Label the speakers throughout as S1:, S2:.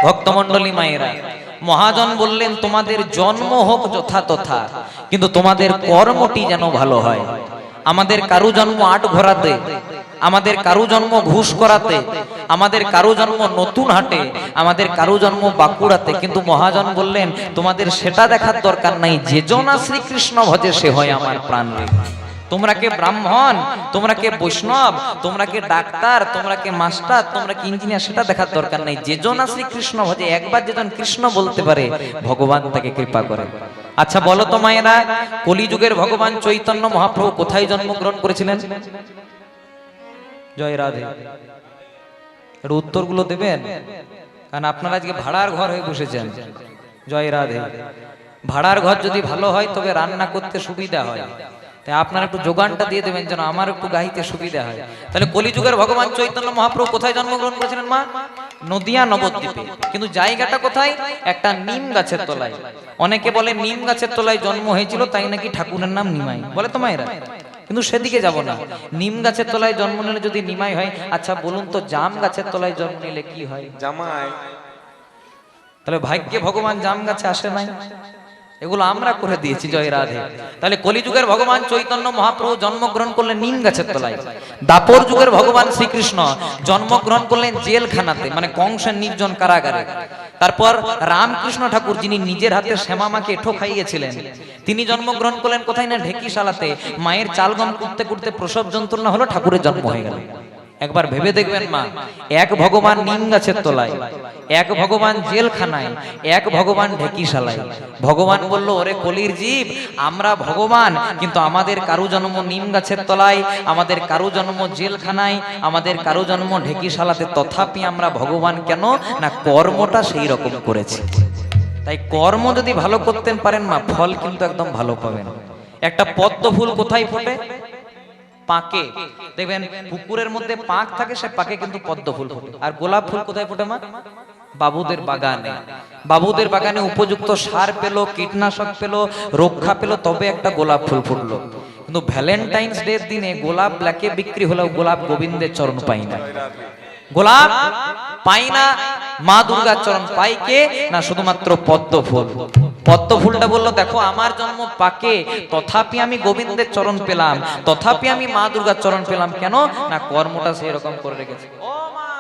S1: ভক্তমণ্ডলী মায়েরা, মহাজন বললেন তোমাদের জন্ম হোক যথা তথা, কিন্তু তোমাদের কর্মটি যেন ভালো হয়। আমাদের কারু জন্ম আট ঘোরাতে, আমাদের কারু জন্ম ঘুষ করাতে, আমাদের কারু জন্ম নতুন হাটে, আমাদের কারু জন্ম বাঁকুড়াতে, কিন্তু মহাজন বললেন তোমাদের সেটা দেখার দরকার নাই, যে জনা শ্রীকৃষ্ণ ভজে সে হয় আমার প্রাণ রে। তোমরা কে ব্রাহ্মণ, তোমরা কে বৈষ্ণব, তোমরা কে ডাক্তার, তোমরা কে মাস্টার, তোমরা কি ইঞ্জিনিয়ার, সেটা দেখার দরকার নেই। যে জনা শ্রীকৃষ্ণ ভজে, একবার যেজন কৃষ্ণ বলতে পারে ভগবান তাকে কৃপা করে। আচ্ছা বলো তো মায়েরা, কলিযুগের ভগবান চৈতন্য মহাপ্রভু কোথায় জন্মগ্রহণ করেছিলেন? জয় রাধে। এর উত্তরগুলো দেবেন, কারণ আপনারা আজকে ভাড়ার ঘর হয়ে বসেছেন। জয় রাধে। ভাড়ার ঘর যদি ভালো হয় তবে রান্না করতে সুবিধা হয়, তাই আপনারা একটু যোগানটা দিয়ে দেবেন যেন আমার একটু গাইতে সুবিধা হয়। তাহলে কলিযুগের ভগবান চৈতন্য মহাপ্রভু কোথায় জন্মগ্রহণ করেছিলেন মা? নদিয়া নবদ্বীপে। কিন্তু জায়গাটা কোথায়? একটা নিম গাছের তলায়। অনেকে বলে নিম গাছের তলায় জন্ম হয়েছিল, তাই নাকি ঠাকুরের নাম নিমাই, বলে তো মায়েরা। কিন্তু সেদিকে যাব না। নিম গাছের তলায় জন্ম নিলে যদি নিমাই হয়, আচ্ছা বলুন তো জাম গাছের তলায় জন্ম নিলে কি হয়?
S2: জামাই।
S1: তাহলে ভাগ্যে ভগবান জাম গাছে আসে নাই, এগুলো আমরা করে দিয়েছি। জয় রাধে। তাহলে কলিযুগের ভগবান চৈতন্য মহাপ্রভু জন্মগ্রহণ করলেন নিম গাছের তলায়। দাপর যুগের ভগবান শ্রীকৃষ্ণ জন্মগ্রহণ করলেন জেলখানাতে, মানে কংসের নির্জন কারাগারে। তারপর রামকৃষ্ণ ঠাকুর, যিনি নিজের হাতে শ্যামামাকে এঁঠো খাইয়েছিলেন, তিনি জন্মগ্রহণ করলেন কোথায় না ঢেকিশালাতে। মায়ের চালগম কুটতে কুটতে প্রসব যন্ত্রণা হলো, ঠাকুরের জন্ম হয়ে গেল। একবার ভেবে দেখবেন মা, এক ভগবান নিম গাছের তলায়, এক ভগবান জেলখানায়, এক ভগবান ঢেকিশালায়। ভগবান বলল, ওরে কলির জীব, আমরা ভগবান, কিন্তু আমাদের কারু জন্ম নিম গাছের তলায়, আমাদের কারু জন্ম জেলখানায়, আমাদের কারু জন্ম ঢেকিশালাতে, তথাপি আমরা ভগবান কেন না কর্মটা সেই রকম করেছি। তাই কর্ম যদি ভালো করতে পারেন মা, ফল কিন্তু একদম ভালো পাবেন। একটা পদ্ম ফুল কোথায় ফোটে? পাকে। দেখবেন পুকুরের মধ্যে পাক থাকে, সে পাকে কিন্তু পদ্ম ফুল ফোটে। আর গোলাপ ফুল কোথায় ফোটে মা? বাবুদের বাগানে। বাবুদের বাগানে উপযুক্ত সার পেলো, কীটনাশক পেলো, রক্ষা পেলো, তবে একটা গোলাপ ফুল ফুটলো। কিন্তু ভ্যালেন্টাইন্স ডে দিনে গোলাপ ব্ল্যাকে বিক্রি হলেও গোলাপ গোবিন্দের চরণ পাই না। গোলাপ পাই না, মা দুর্গার চরণ পাই কে না? শুধুমাত্র পদ্ম ফুল। পদ্ম ফুলটা বললো, দেখো আমার জন্ম পাকে, তথাপি আমি গোবিন্দের চরণ পেলাম, তথাপি আমি মা দুর্গার চরণ পেলাম। কেন না কর্মটা সেই রকম করে রেখেছে। ও মা,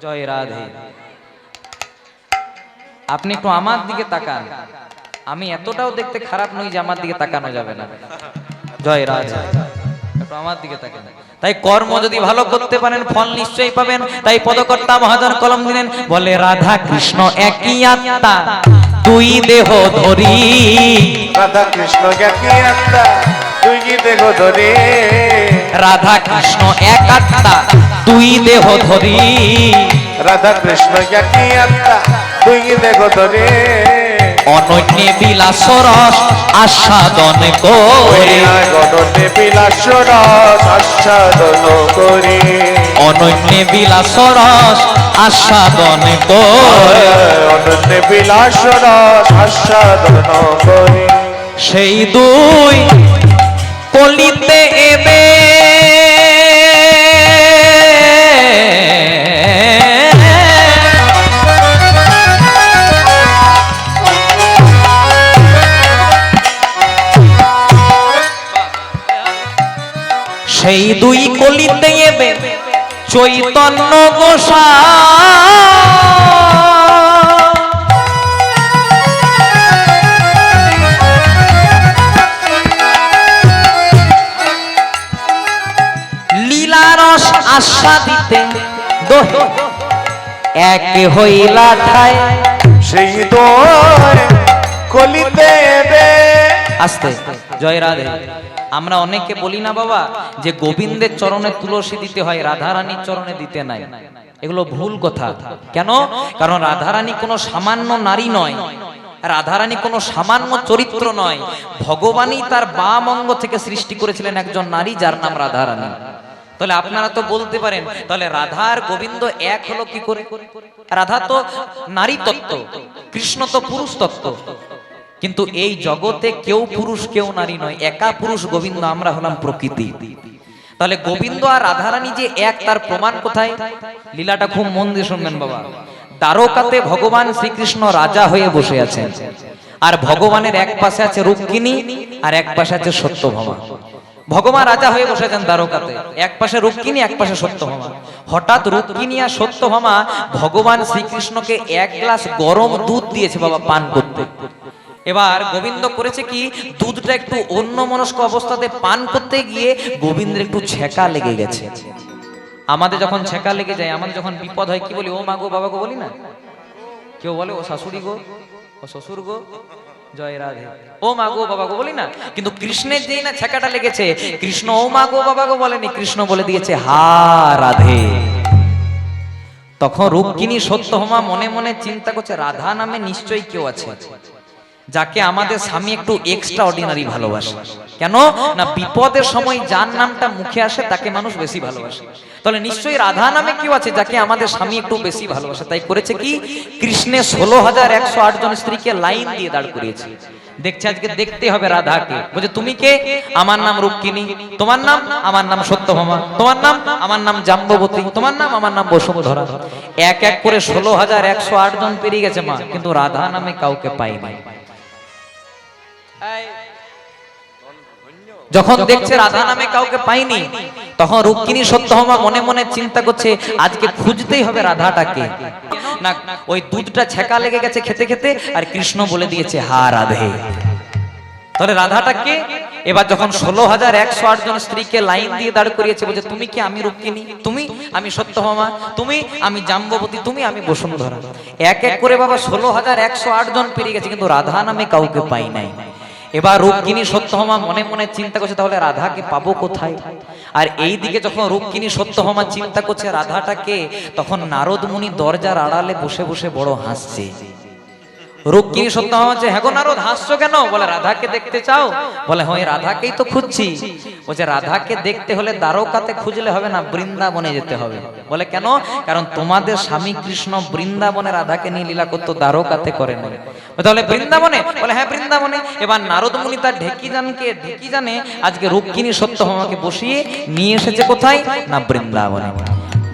S1: জয় রাধে। আপনি একটু আমার দিকে তাকান, আমি এতটাও দেখতে খারাপ নই যে আমার দিকে তাকানো যাবে না। জয় রাধে। একটু আমার দিকে তাকান। তাই কর্ম যদি ভালো করতে পারেন ফল নিশ্চয়ই পাবেন। তাই পদকর্তা মহাজন কলম দিলেন, বলে রাধা কৃষ্ণ একই আত্মা, দুই দেহ ধরি।
S2: রাধা কৃষ্ণ একই আত্মা, দুই দেহ ধরি।
S1: রাধা কৃষ্ণ এক আত্মা, দুই দেহ ধরি।
S2: রাধা কৃষ্ণ একই আত্মা, দুই দেহ ধরি।
S1: অনন্য বিলাস রস আস্বাদন করে,
S2: অনন্য বিলাস রস আস্বাদন করি।
S1: অনন্য বিলাস রস আস্বাদন করে,
S2: অনন্য বিলাস রস আস্বাদন করি।
S1: সেই দুই কলিতে এবে সেই দুই কলিতে এবে চৈতন্য গোসাই, লীলারস আস্বাদিতে দোহে এক হইলা ঠায়।
S2: সেই দুই কলিতে এবে।
S1: আস্তে, জয় রাধে। আমরা অনেকে বলি না বাবা যে গোবিন্দের চরণে তুলসী দিতে হয়, রাধারানীর চরণে দিতে নাই। এগুলো ভুল কথা। কেন? কারণ রাধারানী কোনো সামান্য নারী নয়, রাধারানী কোনো সামান্য চরিত্র নয়। ভগবানই তার বাম অঙ্গ থেকে সৃষ্টি করেছিলেন একজন নারী, যার নাম রাধারানী। তাহলে আপনারা তো বলতে পারেন, তাহলে রাধা আর গোবিন্দ এক হলো কি করে? রাধা তো নারী তত্ত্ব, কৃষ্ণ তো পুরুষ তত্ত্ব। কিন্তু এই জগতে কেউ পুরুষ কেউ নারী নয়, একা পুরুষ গোবিন্দ, আমরা হলাম প্রকৃতি। তাহলে গোবিন্দ আর রাধারানী যে এক, তার প্রমাণ কোথায়? লীলাটা খুব মন দিয়ে শুনবেন বাবা। দ্বারকাতে ভগবান শ্রীকৃষ্ণ রাজা হয়ে বসে আছেন, আর ভগবানের এক পাশে আছে রুক্মিণী আর এক পাশে আছে সত্যভামা। ভগবান রাজা হয়ে বসে আছেন দ্বারকাতে, এক পাশে রুক্মিণী এক পাশে সত্যভামা। হঠাৎ রুক্মিণী আর সত্যভামা ভগবান শ্রীকৃষ্ণকে এক গ্লাস গরম দুধ দিয়েছে বাবা পান করতে। এবার গোবিন্দ করেছে কি, দুধটা একটু অন্যমনস্ক অবস্থাতে পান করতে গিয়ে গোবিন্দের একটু ছেঁকা লেগে গেছে। আমাদের যখন ছেঁকা লেগে যায়, আমাদের যখন বিপদ হয়, কি বলি? ও মা গো, বাবা গো বলি না? কেউ বলে ও শাশুড়ি গো, ও শ্বশুর গো, জয় রাধে, ও মা গো বাবা গো বলি না? কিন্তু কৃষ্ণের যেই না ছেঁকাটা লেগেছে, কৃষ্ণ ও মা গো বাবা গো বলেনি, কৃষ্ণ বলে দিয়েছে হা রাধে। তখন রুক্মিণী সত্যভামা মনে মনে চিন্তা করছে, রাধা নামে নিশ্চয়ই কেউ আছে যাকে আমাদের স্বামী একটু এক্সট্রা অর্ডিনারি ভালোবাসে। কেন না, বিপদের সময় যার নামটা মুখে আসে তাকে মানুষ বেশি ভালোবাসে। তাহলে নিশ্চয়ই রাধা নামে কেউ আছে যাকে আমাদের স্বামী একটু বেশি ভালোবাসে। তাই করেছে কি, কৃষ্ণে 16,108 জন স্ত্রীকে লাইন দিয়ে দাঁড় করিয়েছে। দেখছে আজকে দেখতে হবে রাধাকে। বলছে তুমি কে? আমার নাম রুক্মিণী। তোমার নাম? আমার নাম সত্যভামা। তোমার নাম? আমার নাম জাম্ববতী। তোমার নাম? আমার নাম বসুন্ধরা। এক এক করে 16,108 জন পেরিয়ে গেছে মা, কিন্তু রাধা নামে কাউকে পাইনি। যখন দেখছে রাধা নামে কাউকে পাইনি, তখন রুক্মিণী সত্যভামা মনে মনে চিন্তা করছে, আজকে খুঁজতেই হবে রাধাটাকে। না, ওই দুধটা ছেঁকা লেগে গেছে খেতে খেতে, আর কৃষ্ণ বলে দিয়েছে হা রাধে। তাহলে রাধাটাকে এবার যখন 16,108 জন স্ত্রীকে লাইন দিয়ে দাঁড় করিয়েছে, বলছে তুমি কি? আমি রুক্মিণী। তুমি? আমি সত্যভামা। তুমি? আমি জাম্ববতী। তুমি? আমি বসুন্ধরা। এক এক করে বাবা 16,108 জন পেরিয়ে গেছে, কিন্তু রাধা নামে কাউকে পাই নাই। এবার রুক্মিণী সত্যভামা মনে মনে চিন্তা করছে, তাহলে রাধাকে পাবো কোথায়? আর এই দিকে যখন রুক্মিণী সত্যভামা চিন্তা করছে রাধাটাকে, তখন নারদ মুনি দরজার আড়ালে বসে বসে বড় হাসছে। রুক্মিণী সত্যভামা বলছে, হ্যাঁ গো নারদ, হাসছো কেন? বলে রাধাকে দেখতে চাও? বলে হ্যাঁ, রাধাকেই তো খুঁজছি। বলছে রাধাকে দেখতে হলে দ্বারকাতে খুঁজলে হবে না, বৃন্দাবনে যেতে হবে। বলে কেন? কারণ তোমাদের স্বামী কৃষ্ণ বৃন্দাবনে রাধাকে নিয়ে লীলা করতো, দ্বারকাতে করে না। তাহলে বৃন্দাবনে? বলে হ্যাঁ বৃন্দাবনে। এবার নারদ মুনি তার ঢেকি জানে আজকে রুক্মিণী সত্যভামাকে বসিয়ে নিয়ে এসেছে কোথায়? না বৃন্দাবনে।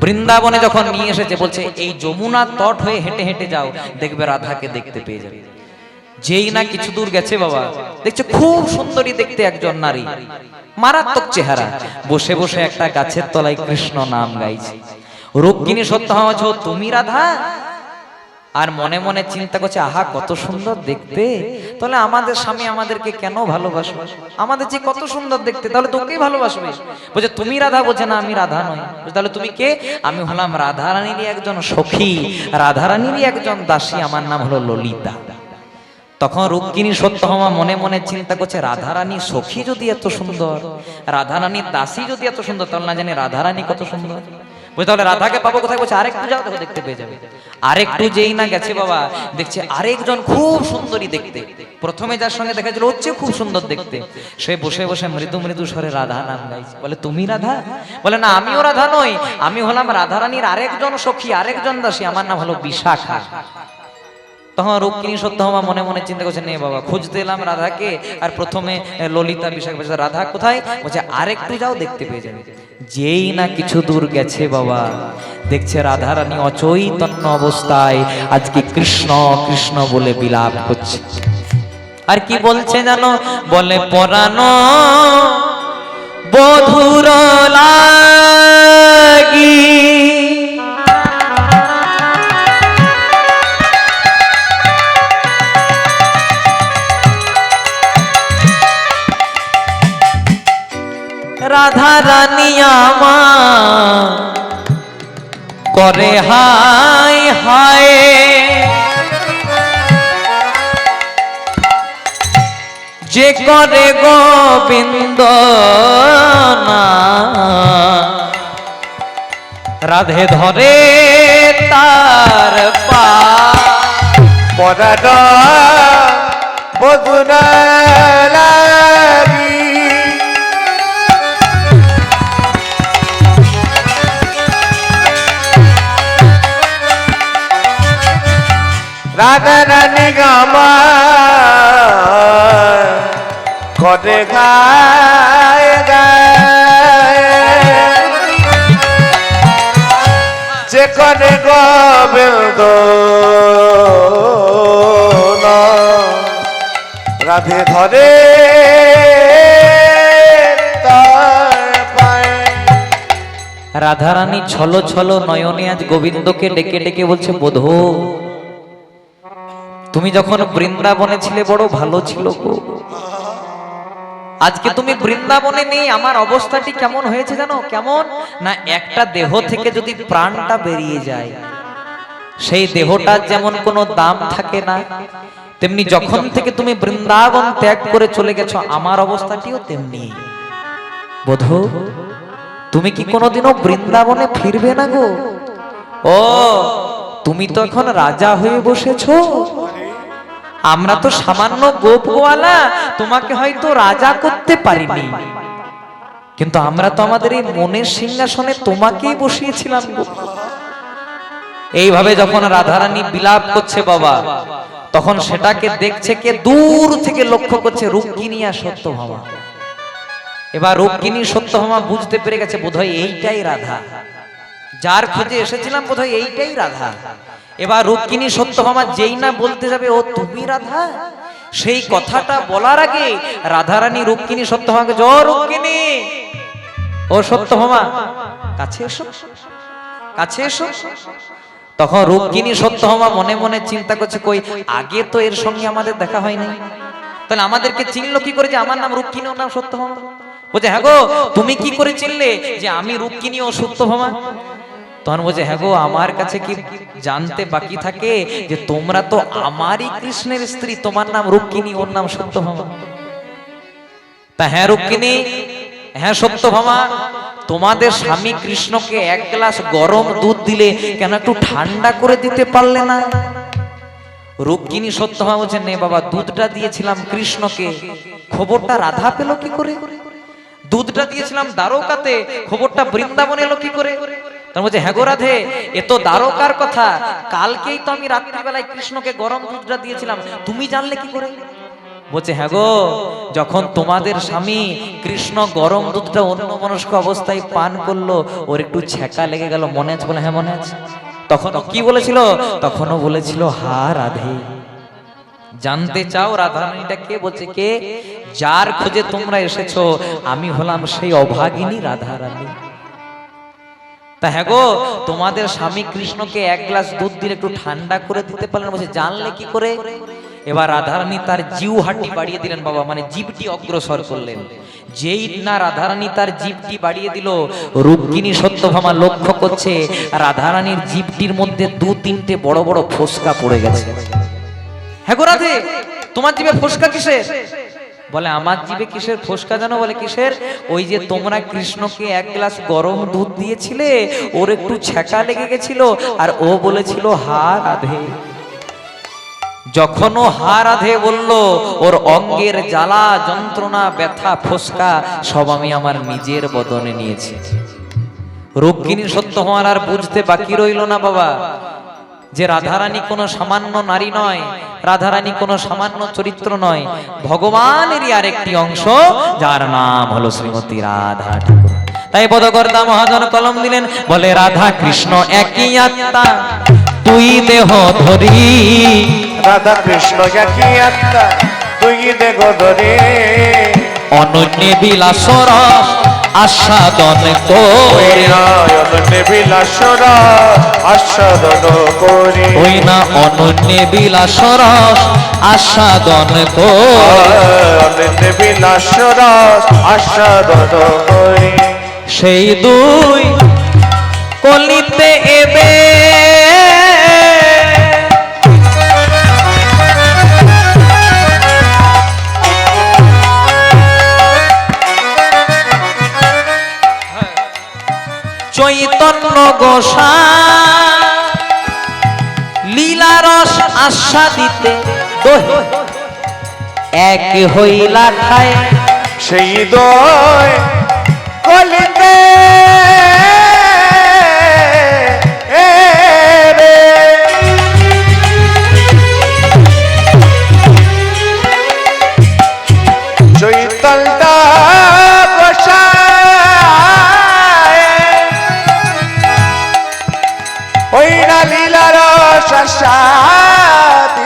S1: বৃন্দাবনে যখন নিয়ে এসেছে, বলছে এই যমুনা তট হয়ে হেঁটে হেঁটে যাও, দেখবে রাধাকে দেখতে পেয়ে যাবে। যেই না কিছু দূর গেছে বাবা, দেখছে খুব সুন্দরী দেখতে একজন নারী, মারাত্মক চেহারা, বসে বসে একটা গাছের তলায় কৃষ্ণ নাম গাইছে। রুক্মিণী সত্যভামা বলছে, তুমি রাধা? আর মনে মনে চিন্তা করছে, আহা কত সুন্দর দেখতে, তাহলে আমাদের স্বামী আমাদেরকে কেন ভালোবাসবে? আমাদের যে কত সুন্দর দেখতে, তাহলে তোকেই ভালোবাসবে। বলছে তুমি রাধা? বলছে না, আমি রাধা নই। তাহলে তুমি কে? আমি হলাম রাধারানীরই একজন সখী, রাধারানীরই একজন দাসী, আমার নাম হলো ললিতা। তখন রুক্মিণী সত্যভামা মনে মনে চিন্তা করছে, রাধারানী সখী যদি এত সুন্দর, রাধারানীর দাসী যদি এত সুন্দর, তাহলে না জানি রাধারানী কত সুন্দর। বুঝতে, তাহলে রাধাকে পাবো কোথায়? বলছে আরেকটু যাও, দেখো দেখতে পেয়ে যাবে। আরেকটু যেই না গেছে বাবা, দেখছে আরেকজন খুব সুন্দরী দেখতে। প্রথমে যার সঙ্গে দেখা গেল হচ্ছে খুব সুন্দর দেখতে, সে বসে বসে মৃদু মৃদু স্বরে রাধা নাম গাইছে। বলে তুমি রাধা? বলে না, আমিও রাধা নই, আমি হলাম রাধারানীর আরেকজন সখী, আরেকজন দাসী, আমার নাম হলো বিশাখা। তখন রুক্মিণী সত্যভামা মনে মনে চিন্তা করছে, নে বাবা, খুঁজতে এলাম রাধাকে, আর প্রথমে ললিতা বিশাখা, বলছে রাধা কোথায়? বলছে আরেকটু যাও, দেখতে পেয়ে যাবে। যেই না কিছু দূর গেছে বাবা, দেখছে রাধারানী অচৈতন্য অবস্থায় আজকে কৃষ্ণ কৃষ্ণ বলে বিলাপ করছে। আর কি বলছে জানো? বলে পরানো বধুর লাগি রাধা রানী আমার করে হায় হায়, যে করে গোবিন্দ না, রাধে ধরে তার পা
S2: পরানো বধুর লাগি। রাধা রানী আমার করে গায় গায়, যে করে গোবিন্দ রাধে ধরে তার পায়ে।
S1: রাধারানী ছলো ছলো নয়নে আজ গোবিন্দকে ডেকে ডেকে বলছে, বোধো তুমি যখন বৃন্দাবনে ছিলে বড় ভালো ছিল গো, আজকে তুমি বৃন্দাবনে নেই, আমার অবস্থাটি কেমন হয়েছে জানো? কেমন না, একটা দেহ থেকে যদি প্রাণটা বেরিয়ে যায়, সেই দেহটার যেমন কোনো দাম থাকে না, তেমনি যখন থেকে তুমি বৃন্দাবন ত্যাগ করে চলে গেছো, আমার অবস্থাটিও তেমনি। বোধো তুমি কি কোনোদিনও বৃন্দাবনে ফিরবে না গো? ও তুমি তো এখন রাজা হয়ে বসেছো, আমরা তো সামান্য গোপওয়ালা, তোমাকে হয়তো রাজা করতে পারিনি, কিন্তু আমরা তো আমাদের এই মনের সিংহাসনে তোমাকেই বসিয়েছিলাম গো। এইভাবে যখন রাধারানী বিলাপ করছে বাবা, তখন সেটাকে দেখছে কে? দূর থেকে লক্ষ্য করছে রুক্মিণী আর সত্যভামা। এবার রুক্মিণী সত্যভামা বুঝতে পেরে গেছে বোধহয় এইটাই রাধা, যার খোঁজে এসেছিলাম বোধহয় এইটাই রাধা। এবার রুক্মিণী সত্যভামা যেই না বলতে যাবে ও তুমি রাধা, সেই কথাটা বলার আগে রাধারানী রুক্মিণী সত্যভামাকে, জয় রুক্মিণী, ও সত্যভামা কাছে এসো, কাছে এসো। তখন রুক্মিণী সত্যভামা মনে মনে চিন্তা করছে, কই আগে তো এর সঙ্গে আমাদের দেখা হয়নি, তাহলে আমাদেরকে চিনলো কি করে যে আমার নাম রুক্মিণী ওর নাম সত্যভামা? বলছে হ্যাঁ গো তুমি কি করে চিনলে যে আমি রুক্মিণী ও সত্যভামা? তখন বলছে হ্যাঁ গো আমার কাছে কি জানতে বাকি থাকে যে তোমরা তো আমারই কৃষ্ণের স্ত্রী, তোমার নাম রুক্মিণী ওর নাম সত্যভামা। তা হ্যাঁ রুক্মিণী, হ্যাঁ সত্যভামা, তোমাদের স্বামী কৃষ্ণকে এক গ্লাস গরম দুধ দিলে কেন একটু ঠান্ডা করে দিতে পারলে না? রুক্মিণী সত্যভামা বলছে নে বাবা, দুধটা দিয়েছিলাম কৃষ্ণকে, খবরটা রাধা পেল কি করে? দুধটা দিয়েছিলাম দ্বারকাতে, খবরটা বৃন্দাবনে এলো কি করে? তার বলছে হ্যাঁ গো রাধে, এ তো দ্বারকার কথা, কালকেই তো আমি রাত্রিবেলায় কৃষ্ণকে গরম দুধটা দিয়েছিলাম, তুমি জানলে কি করে? বলছে হ্যাঁ গো, যখন তোমাদের স্বামী কৃষ্ণ গরম দুধটা অন্যমনস্ক অবস্থায় পান করলো, ওর একটু ছ্যাঁকা লেগে গেল, মনে আছে? বলে হ্যাঁ মনে আছে। তখন কি বলেছিল? তখনও বলেছিল হা রাধে। জানতে চাও রাধারানীটা কে? বলছে কে? যার খোঁজে তোমরা এসেছো আমি হলাম সেই অভাগিনী রাধারানী। তা হ্যাঁ গো, তোমাদের স্বামী কৃষ্ণকে এক গ্লাস দুধ দিলে একটু ঠান্ডা করে দিতে পারলেন, বলছে জানলে কি করে? এবার রাধারানী তার জিউ হাঁটি বাড়িয়ে দিলেন বাবা, মানে জিভটি অগ্রসর করলেন। যেই না রাধারানী তার জিভটি বাড়িয়ে দিল, রুক্মিণী সত্যভামা লক্ষ্য করছে রাধারানীর জিভটির মধ্যে দু তিনটে বড় বড় ফোসকা পড়ে গেছে। হ্যাঁ গো রাধে, তোমার জিভে ফোসকা কিসের? বলে আমার জিভে কিসের ফোসকা জানো? বলে কিসের? ওই যে তোমরা কৃষ্ণকে এক গ্লাস গরম দুধ দিয়েছিলে, ওর একটু ছ্যাঁকা লেগে গেছিল, আর ও বলেছিল হা রাধে। যখন ও হা রাধে বলল, ওর অঙ্গের জ্বালা যন্ত্রণা ব্যথা ফোসকা সব আমি আমার নিজের বদনে নিয়েছি। রুক্মিণী সত্যভামার আর বুঝতে বাকি রইল না বাবা যে রাধারানী কোনো সামান্য নারী নয়, রাধারানী কোনো সামান্য চরিত্র নয়, ভগবানেরই আরেকটি অংশ, যার নাম হলো শ্রীমতী রাধা ঠাকুর। তাই বোধকর্তা মহাজন কলম দিলেন, বলে রাধা কৃষ্ণ একই আত্মা দুই দেহ ধরি,
S2: রাধা কৃষ্ণ একই আত্মা দুই দেহ ধরি,
S1: অনন্য বিলাস রস আস্বাদন করি,
S2: অনন্য বিলাস রস আস্বাদন করি,
S1: ওই না অনন্য বিলাস রস আস্বাদন করি,
S2: অনন্য বিলাস রস আস্বাদন করি,
S1: সেই দুই কলিতে এবে চৈতন্য গোসাই লীলারস আস্বাদিতে এক হইলা ঠায়,
S2: সেই দয় কলিতে চৈতন্যটা গোসাই শাদিতে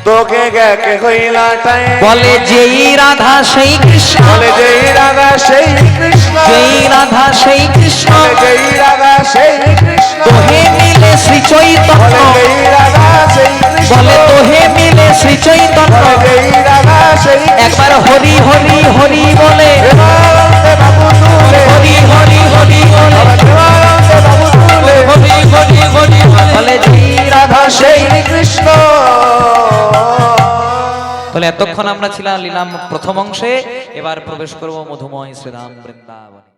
S2: তোকে কে হইলা টাই
S1: বলে যেই রাধা সেই কৃষ্ণ,
S2: বলে যেই রাধা সেই কৃষ্ণ,
S1: যেই রাধা সেই কৃষ্ণ,
S2: বলে যেই রাধা সেই কৃষ্ণ,
S1: তোহে মিলে শ্রী চৈতন্য,
S2: বলে যেই রাধা সেই কৃষ্ণ,
S1: বলে তোহে মিলে শ্রী চৈতন্য।
S2: বলে যেই রাধা সেই
S1: একবার হরি হরি হরি বলে,
S2: প্রেমানন্দে বাবু তুলে,
S1: হরি হরি হরি বলে,
S2: প্রেমানন্দে বাবু তুলে,
S1: হরি হরি হরি বলে যেই রাধা সেই।
S2: সেই কৃষ্ণ।
S1: তাহলে এতক্ষণ আমরা ছিলাম লীলাম প্রথম অংশে, এবার প্রবেশ করব মধুময় শ্রীরাম বৃন্দাবনে।